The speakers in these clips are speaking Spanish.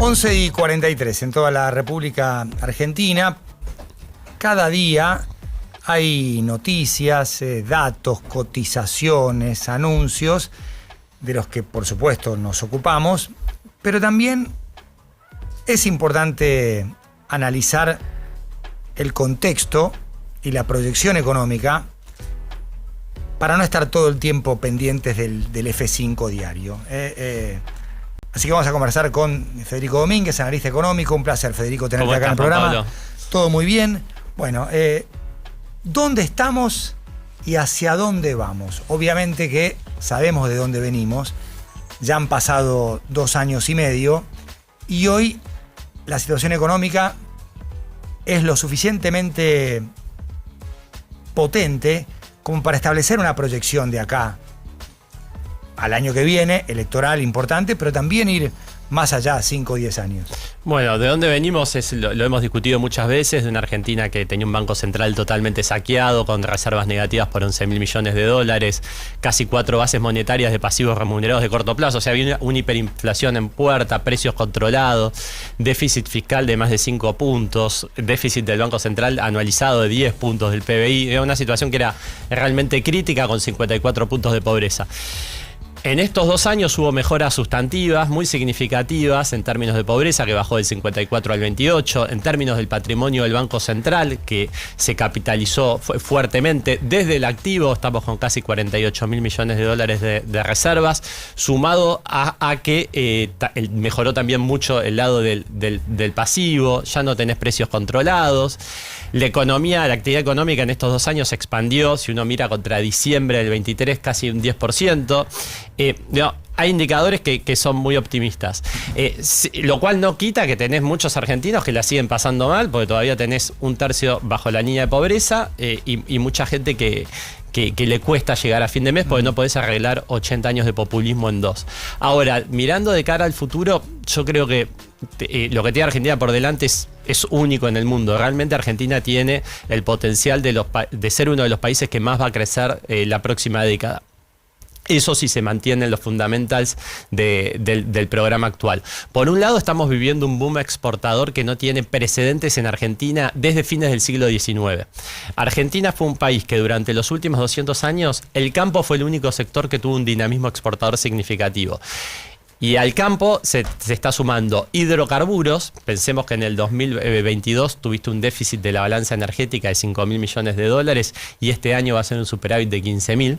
11:43 en toda la República Argentina. Cada día hay noticias, datos, cotizaciones, anuncios, de los que por supuesto nos ocupamos, pero también es importante analizar el contexto y la proyección económica para no estar todo el tiempo pendientes del F5 diario. Así que vamos a conversar con Federico Domínguez, analista económico. Un placer, Federico, tenerte acá en el programa. Pablo? Todo muy bien. Bueno, ¿dónde estamos y hacia dónde vamos? Obviamente que sabemos de dónde venimos. Ya han pasado 2 años y medio y hoy la situación económica es lo suficientemente potente como para establecer una proyección de acá al año que viene, electoral importante, pero también ir más allá, 5 o 10 años. Bueno, de dónde venimos lo hemos discutido muchas veces, de una Argentina que tenía un banco central totalmente saqueado, con reservas negativas por 11.000 millones de dólares, casi 4 bases monetarias de pasivos remunerados de corto plazo, o sea, había una hiperinflación en puerta, precios controlados, déficit fiscal de más de 5 puntos, déficit del Banco Central anualizado de 10 puntos del PBI, era una situación que era realmente crítica, con 54 puntos de pobreza. En estos 2 años hubo mejoras sustantivas muy significativas en términos de pobreza, que bajó del 54 al 28, en términos del patrimonio del Banco Central, que se capitalizó fuertemente. Desde el activo estamos con casi 48.000 millones de dólares de reservas, sumado a que mejoró también mucho el lado del pasivo, ya no tenés precios controlados. La actividad económica en estos 2 años se expandió, si uno mira contra diciembre del 23, casi un 10%. Hay indicadores que son muy optimistas, lo cual no quita que tenés muchos argentinos que la siguen pasando mal, porque todavía tenés 1/3 bajo la línea de pobreza y mucha gente que le cuesta llegar a fin de mes porque no podés arreglar 80 años de populismo en 2. Ahora, mirando de cara al futuro, yo creo que lo que tiene Argentina por delante es único en el mundo. Realmente Argentina tiene el potencial de ser uno de los países que más va a crecer la próxima década. Eso sí se mantienen los fundamentals del programa actual. Por un lado, estamos viviendo un boom exportador que no tiene precedentes en Argentina desde fines del siglo XIX. Argentina fue un país que durante los últimos 200 años, el campo fue el único sector que tuvo un dinamismo exportador significativo. Y al campo se está sumando hidrocarburos. Pensemos que en el 2022 tuviste un déficit de la balanza energética de 5.000 millones de dólares y este año va a ser un superávit de 15.000.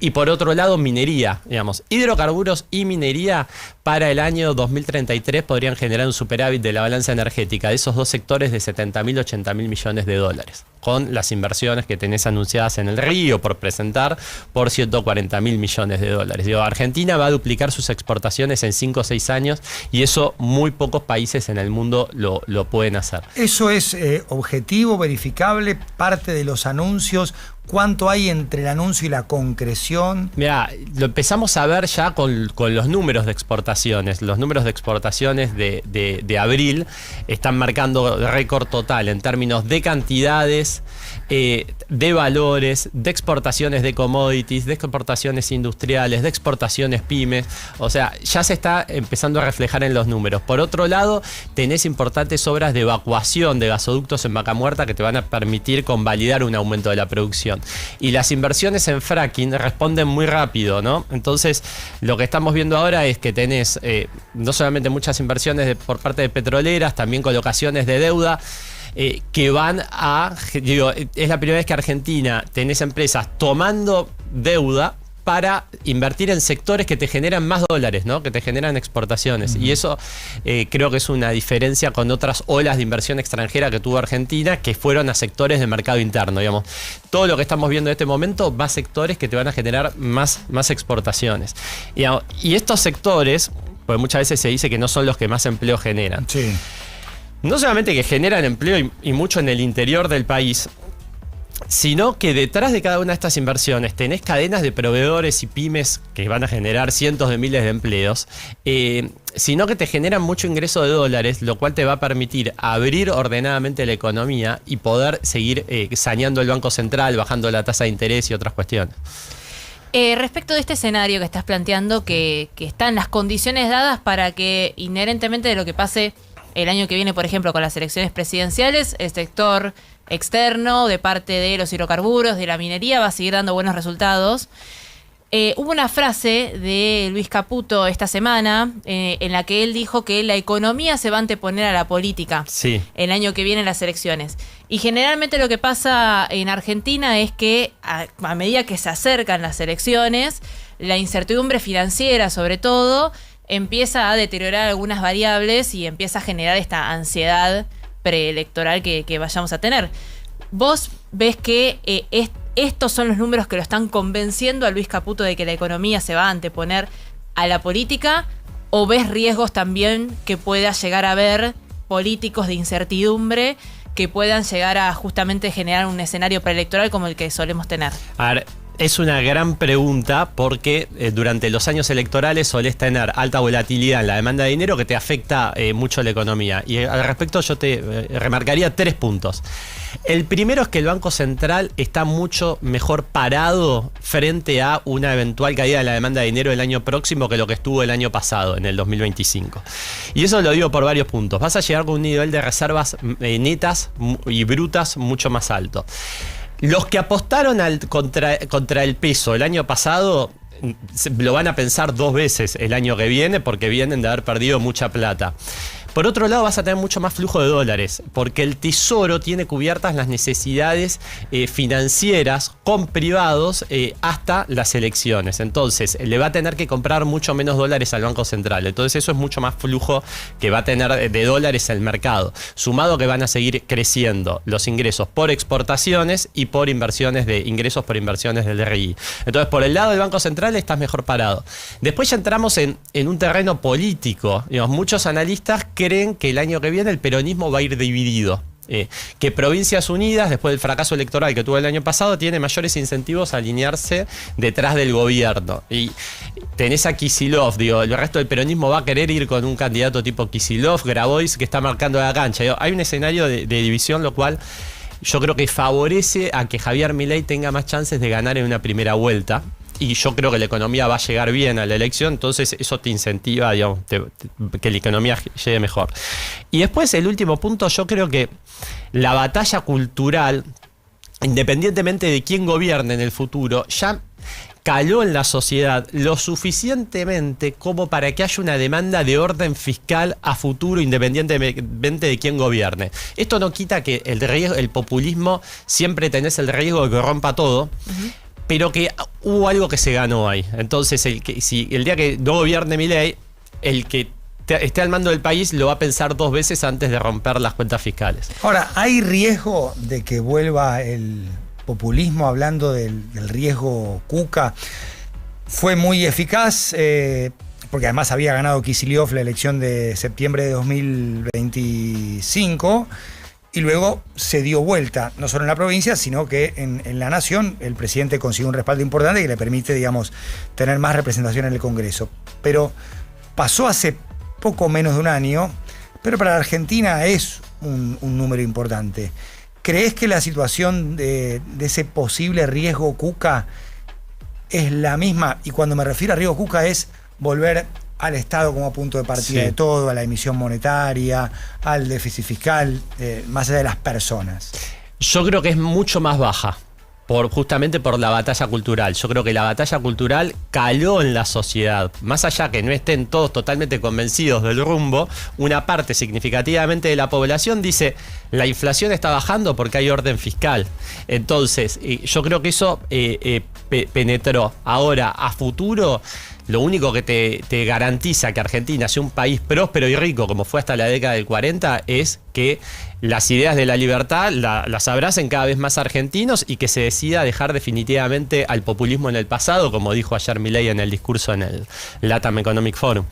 Y por otro lado, minería. Digamos, hidrocarburos y minería para el año 2033 podrían generar un superávit de la balanza energética de esos 2 sectores de 70.000, 80.000 millones de dólares. Con las inversiones que tenés anunciadas en el Río por presentar por 140.000 millones de dólares. Argentina va a duplicar sus exportaciones en 5 o 6 años y eso muy pocos países en el mundo lo pueden hacer. ¿Eso es objetivo, verificable, parte de los anuncios? ¿Cuánto hay entre el anuncio y la concreción? Mira, lo empezamos a ver ya con los números de exportaciones. Los números de exportaciones de abril están marcando récord total en términos de cantidades, de valores, de exportaciones de commodities, de exportaciones industriales, de exportaciones pymes. O sea, ya se está empezando a reflejar en los números. Por otro lado, tenés importantes obras de evacuación de gasoductos en Vaca Muerta que te van a permitir convalidar un aumento de la producción. Y las inversiones en fracking responden muy rápido, ¿no? Entonces, lo que estamos viendo ahora es que tenés no solamente muchas inversiones por parte de petroleras, también colocaciones de deuda, que van a... es la primera vez que Argentina tenés empresas tomando deuda para invertir en sectores que te generan más dólares, ¿no? Que te generan exportaciones. Y eso creo que es una diferencia con otras olas de inversión extranjera que tuvo Argentina, que fueron a sectores de mercado interno, digamos. Todo lo que estamos viendo en este momento va a sectores que te van a generar más exportaciones. Y estos sectores, pues muchas veces se dice que no son los que más empleo generan. Sí. No solamente que generan empleo y mucho en el interior del país, sino que detrás de cada una de estas inversiones tenés cadenas de proveedores y pymes que van a generar cientos de miles de empleos, sino que te generan mucho ingreso de dólares, lo cual te va a permitir abrir ordenadamente la economía y poder seguir saneando el Banco Central, bajando la tasa de interés y otras cuestiones. Respecto de este escenario que estás planteando, que están las condiciones dadas para que, inherentemente de lo que pase el año que viene, por ejemplo, con las elecciones presidenciales, el sector externo de parte de los hidrocarburos, de la minería, va a seguir dando buenos resultados. Hubo una frase de Luis Caputo esta semana en la que él dijo que la economía se va a anteponer a la política el año que viene en las elecciones. Y generalmente lo que pasa en Argentina es que a medida que se acercan las elecciones, la incertidumbre financiera sobre todo empieza a deteriorar algunas variables y empieza a generar esta ansiedad preelectoral que vayamos a tener. ¿Vos ves que estos son los números que lo están convenciendo a Luis Caputo de que la economía se va a anteponer a la política? ¿O ves riesgos también que pueda llegar a haber políticos de incertidumbre que puedan llegar a justamente generar un escenario preelectoral como el que solemos tener? A ver, es una gran pregunta porque durante los años electorales solés tener alta volatilidad en la demanda de dinero que te afecta mucho la economía. Y al respecto yo te remarcaría 3 puntos. El primero es que el Banco Central está mucho mejor parado frente a una eventual caída de la demanda de dinero el año próximo que lo que estuvo el año pasado, en el 2025. Y eso lo digo por varios puntos. Vas a llegar con un nivel de reservas netas y brutas mucho más alto. Los que apostaron contra el peso el año pasado lo van a pensar 2 veces el año que viene porque vienen de haber perdido mucha plata. Por otro lado, vas a tener mucho más flujo de dólares, porque el Tesoro tiene cubiertas las necesidades financieras con privados hasta las elecciones. Entonces, le va a tener que comprar mucho menos dólares al Banco Central. Entonces, eso es mucho más flujo que va a tener de dólares el mercado. Sumado que van a seguir creciendo los ingresos por exportaciones y por ingresos por inversiones del RI. Entonces, por el lado del Banco Central estás mejor parado. Después ya entramos en un terreno político. Digamos, muchos analistas creen que el año que viene el peronismo va a ir dividido. Que Provincias Unidas, después del fracaso electoral que tuvo el año pasado, tiene mayores incentivos a alinearse detrás del gobierno. Y tenés a Kicillof, el resto del peronismo va a querer ir con un candidato tipo Kicillof, Grabois, que está marcando la cancha. Hay un escenario de división, lo cual yo creo que favorece a que Javier Milei tenga más chances de ganar en una primera vuelta. Y yo creo que la economía va a llegar bien a la elección, entonces eso te incentiva, digamos, que la economía llegue mejor. Y después, el último punto, yo creo que la batalla cultural, independientemente de quién gobierne en el futuro, ya caló en la sociedad lo suficientemente como para que haya una demanda de orden fiscal a futuro, independientemente de quién gobierne. Esto no quita que el populismo siempre tenés el riesgo de que rompa todo. Pero que hubo algo que se ganó ahí. Entonces, si el día que no gobierne Milei, el que esté al mando del país lo va a pensar 2 veces antes de romper las cuentas fiscales. Ahora, ¿hay riesgo de que vuelva el populismo? Hablando del riesgo Cuca, fue muy eficaz, porque además había ganado Kicillof la elección de septiembre de 2025, y luego se dio vuelta, no solo en la provincia, sino que en la nación el presidente consiguió un respaldo importante que le permite, digamos, tener más representación en el Congreso. Pero pasó hace poco menos de un año, pero para la Argentina es un número importante. ¿Crees que la situación de ese posible riesgo Cuca es la misma? Y cuando me refiero a riesgo Cuca es volver al Estado como punto de partida de todo, a la emisión monetaria, al déficit fiscal, más allá de las personas. Yo creo que es mucho más baja, justamente por la batalla cultural. Yo creo que la batalla cultural caló en la sociedad. Más allá que no estén todos totalmente convencidos del rumbo, una parte significativamente de la población dice: la inflación está bajando porque hay orden fiscal. Entonces, yo creo que eso penetró. Ahora, a futuro, lo único que te garantiza que Argentina sea un país próspero y rico, como fue hasta la década del 40, es que las ideas de la libertad las abracen cada vez más argentinos y que se decida dejar definitivamente al populismo en el pasado, como dijo ayer Milei en el discurso en el LATAM Economic Forum.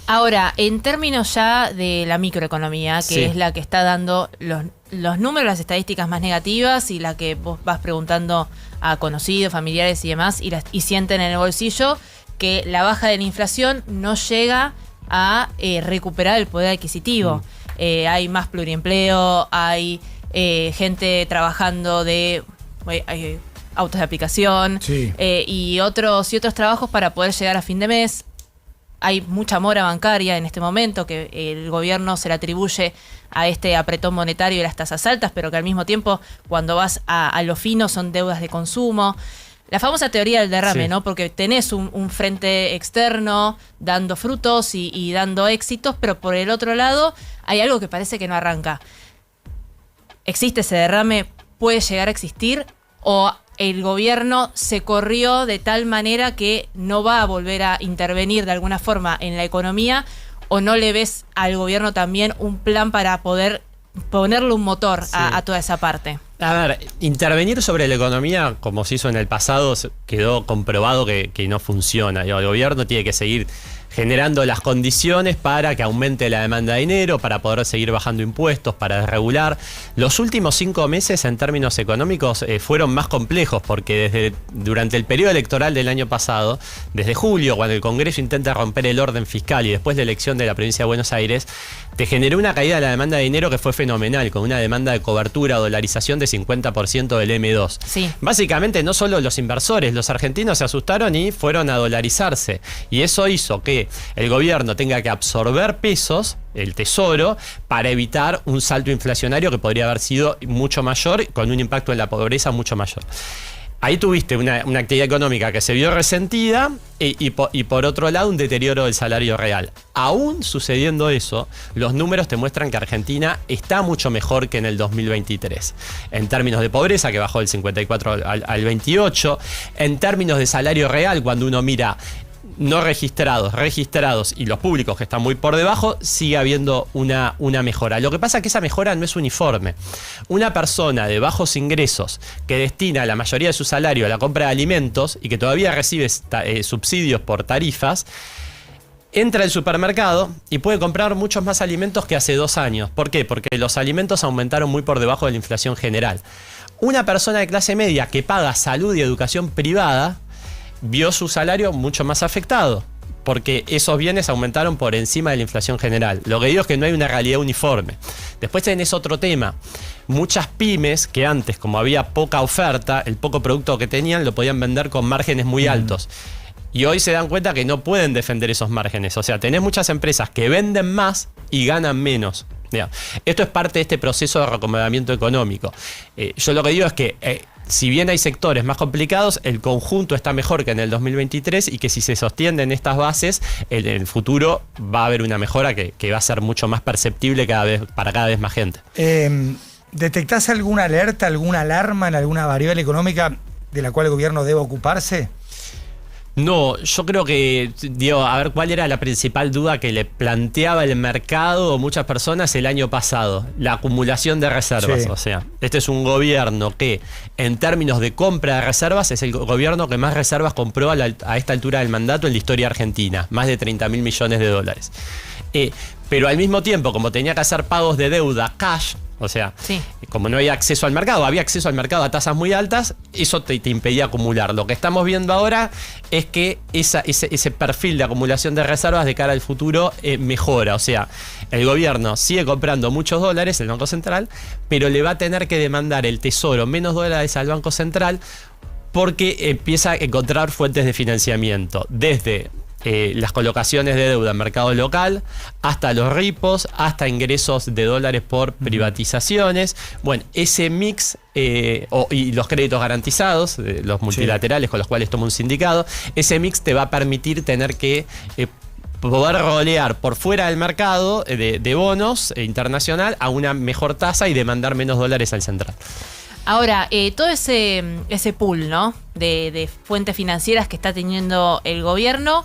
Ahora, en términos ya de la microeconomía, que es la que está dando los números, las estadísticas más negativas y la que vos vas preguntando a conocidos, familiares y demás, y sienten en el bolsillo que la baja de la inflación no llega a recuperar el poder adquisitivo. Hay más pluriempleo, hay gente trabajando autos de aplicación, y otros trabajos para poder llegar a fin de mes. Hay mucha mora bancaria en este momento que el gobierno se le atribuye a este apretón monetario y las tasas altas, pero que al mismo tiempo, cuando vas a lo fino, son deudas de consumo. La famosa teoría del derrame, ¿no? Porque tenés un frente externo dando frutos y dando éxitos, pero por el otro lado hay algo que parece que no arranca. ¿Existe ese derrame? ¿Puede llegar a existir? ¿O el gobierno se corrió de tal manera que no va a volver a intervenir de alguna forma en la economía? ¿O no le ves al gobierno también un plan para poder ponerle un motor a toda esa parte? A ver, intervenir sobre la economía, como se hizo en el pasado, quedó comprobado que no funciona. El gobierno tiene que seguir generando las condiciones para que aumente la demanda de dinero, para poder seguir bajando impuestos, para desregular. Los últimos 5 meses en términos económicos fueron más complejos porque durante el periodo electoral del año pasado, desde julio, cuando el Congreso intenta romper el orden fiscal y después la elección de la provincia de Buenos Aires, te generó una caída de la demanda de dinero que fue fenomenal, con una demanda de cobertura o dolarización de 50% del M2. Sí. Básicamente no solo los inversores, los argentinos se asustaron y fueron a dolarizarse. Y eso hizo que el gobierno tenga que absorber pesos, el tesoro, para evitar un salto inflacionario que podría haber sido mucho mayor, con un impacto en la pobreza mucho mayor. Ahí tuviste una actividad económica que se vio resentida y por otro lado un deterioro del salario real. Aún sucediendo eso, los números te muestran que Argentina está mucho mejor que en el 2023. En términos de pobreza, que bajó del 54 al 28. En términos de salario real, cuando uno mira no registrados, registrados y los públicos que están muy por debajo, sigue habiendo una mejora. Lo que pasa es que esa mejora no es uniforme. Una persona de bajos ingresos que destina la mayoría de su salario a la compra de alimentos y que todavía recibe subsidios por tarifas, entra al supermercado y puede comprar muchos más alimentos que hace 2 años. ¿Por qué? Porque los alimentos aumentaron muy por debajo de la inflación general. Una persona de clase media que paga salud y educación privada vio su salario mucho más afectado, porque esos bienes aumentaron por encima de la inflación general. Lo que digo es que no hay una realidad uniforme. Después tenés otro tema. Muchas pymes que antes, como había poca oferta, el poco producto que tenían lo podían vender con márgenes muy altos. Y hoy se dan cuenta que no pueden defender esos márgenes. O sea, tenés muchas empresas que venden más y ganan menos. Esto es parte de este proceso de reacomodamiento económico. Yo lo que digo es que si bien hay sectores más complicados, el conjunto está mejor que en el 2023 y que si se sostienen estas bases, en el futuro va a haber una mejora que va a ser mucho más perceptible para cada vez más gente. ¿Detectás alguna alerta, alguna alarma en alguna variable económica de la cual el gobierno debe ocuparse? No, yo creo que, a ver, ¿cuál era la principal duda que le planteaba el mercado o muchas personas el año pasado? La acumulación de reservas. Sí. O sea, este es un gobierno que, en términos de compra de reservas, es el gobierno que más reservas compró a esta altura del mandato en la historia argentina, más de 30.000 millones de dólares. Pero al mismo tiempo, como tenía que hacer pagos de deuda cash, o sea, como no había acceso al mercado, había acceso al mercado a tasas muy altas, eso te impedía acumular. Lo que estamos viendo ahora es que ese perfil de acumulación de reservas de cara al futuro mejora. O sea, el gobierno sigue comprando muchos dólares, el Banco Central, pero le va a tener que demandar el Tesoro menos dólares al Banco Central porque empieza a encontrar fuentes de financiamiento, desde las colocaciones de deuda en mercado local, hasta los repos, hasta ingresos de dólares por privatizaciones. Bueno, ese mix y los créditos garantizados, los multilaterales con los cuales toma un sindicado, ese mix te va a permitir tener que poder rolear por fuera del mercado de bonos internacional a una mejor tasa y demandar menos dólares al central. Ahora, todo ese pool, ¿no?, de fuentes financieras que está teniendo el gobierno,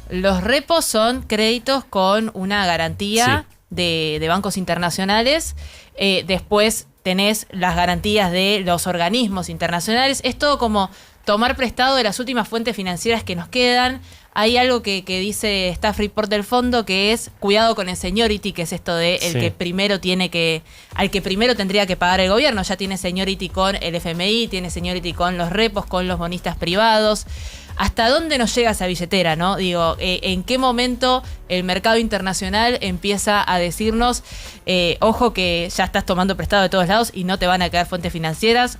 los repos son créditos con una garantía de bancos internacionales. Después tenés las garantías de los organismos internacionales. Es todo como tomar prestado de las últimas fuentes financieras que nos quedan. Hay algo que dice Staff Report del fondo, que es cuidado con el seniority, que es esto de que primero al que primero tendría que pagar el gobierno. Ya tiene seniority con el FMI, tiene seniority con los repos, con los bonistas privados. ¿Hasta dónde nos llega esa billetera, no? Digo, ¿en qué momento el mercado internacional empieza a decirnos, ojo que ya estás tomando prestado de todos lados y no te van a quedar fuentes financieras?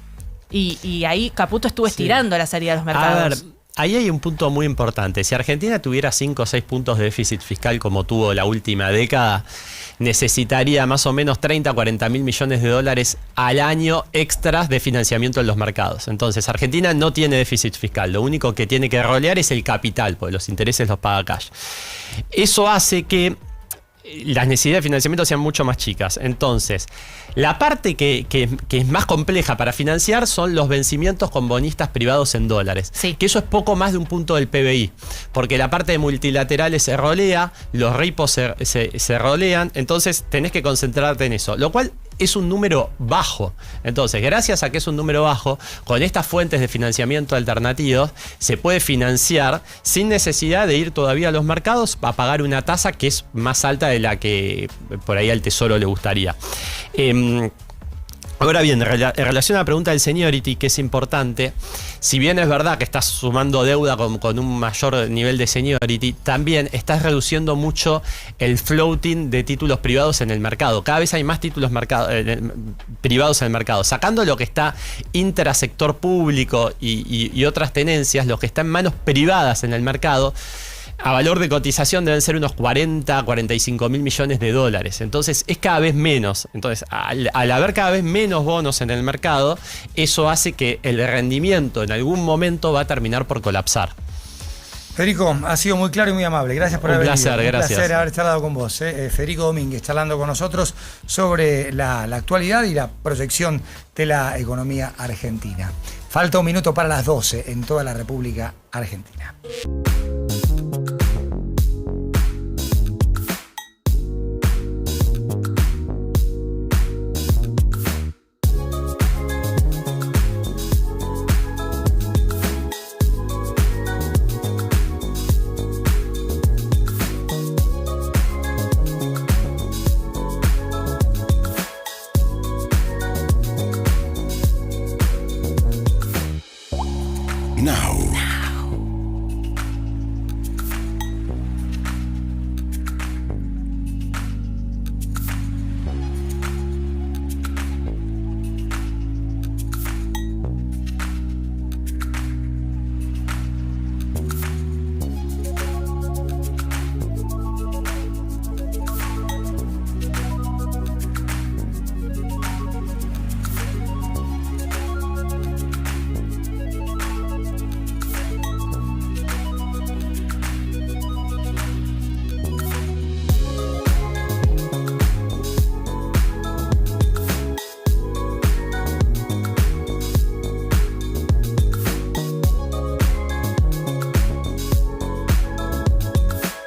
Y ahí Caputo estuvo estirando la salida de los mercados. A ver, ahí hay un punto muy importante. Si Argentina tuviera 5 o 6 puntos de déficit fiscal como tuvo la última década, necesitaría más o menos 30 a 40 mil millones de dólares al año extras de financiamiento en los mercados. Entonces, Argentina no tiene déficit fiscal. Lo único que tiene que rolear es el capital, porque los intereses los paga cash. Eso hace que las necesidades de financiamiento sean mucho más chicas. Entonces, la parte que es más compleja para financiar son los vencimientos con bonistas privados en dólares. Sí. Que eso es poco más de un punto del PBI. Porque la parte de multilaterales se rolea, los repos se rolean, entonces tenés que concentrarte en eso. Lo cual es un número bajo. Entonces, gracias a que es un número bajo, con estas fuentes de financiamiento alternativos, se puede financiar sin necesidad de ir todavía a los mercados a pagar una tasa que es más alta de la que por ahí al Tesoro le gustaría. Ahora bien, en relación a la pregunta del seniority, que es importante, si bien es verdad que estás sumando deuda con un mayor nivel de seniority, también estás reduciendo mucho el floating de títulos privados en el mercado. Cada vez hay más títulos privados en el mercado. Sacando lo que está intrasector público y otras tenencias, lo que está en manos privadas en el mercado, a valor de cotización deben ser unos 40, 45 mil millones de dólares. Entonces es cada vez menos. Entonces, al haber cada vez menos bonos en el mercado, eso hace que el rendimiento en algún momento va a terminar por colapsar. Federico, ha sido muy claro y muy amable. Gracias por haber venido. Gracias. Un placer haber charlado con vos. Federico Domínguez charlando con nosotros sobre la actualidad y la proyección de la economía argentina. Falta un minuto para las 12 en toda la República Argentina.